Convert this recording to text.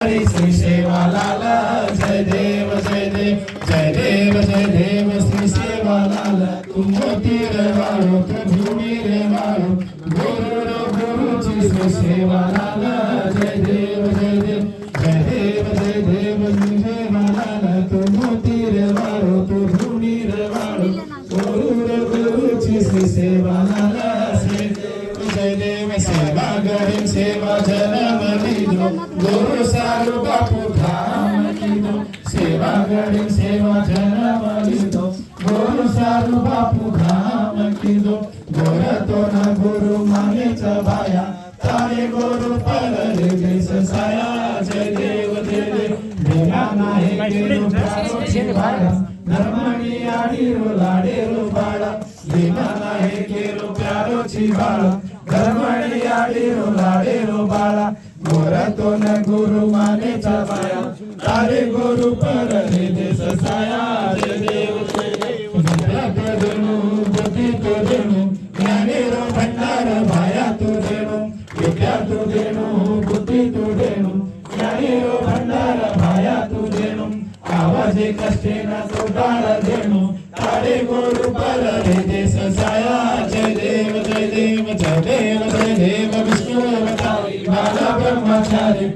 श्री सेवालाल जय देव जय देव जय देव जय देव श्री सेवालाल तुम तीर वालो तुम रे वालो गुरुची श्री सेवालाल जय देव जय देव जय देव जय देव श्री सेवालाल तुम तीर वालो तुम रे वालो गुरुची श्री सेवालाल जय देव सेवा गरीब सेवा जन्म लीधो गुरु सारू बापू धाम लीधो सेवा गरीब सेवा जन्म लीधो गुरु सारू बापू धाम लीधो गोर तो न गुरु माने बाया तारे गुरु पर देश साया जय देव देवा नाही केलो प्यारो छिवाड़ा धर्मणी आडी रो लाडे रो बाड़ा देवा नाही केलो प्यारो छिवाड़ा धर्मणी आडी रो लाडे रो बाळा गोर तो न गुरु माने बाया तारे गुरु पर देश साया जय देव देणू बुद्धी तो देणू ज्ञानेरो भंडार भाया तो देणू विद्या तो देणू बुद्धी तो देणू ज्ञानेरो भंडार भाया तो देणू आवाजे कष्टे न तो डाळ देणू तारे गुरु पर देश साया जय देव जय देव जय देव जय देव विष्णु अवतारी बाला ब्रह्मचारी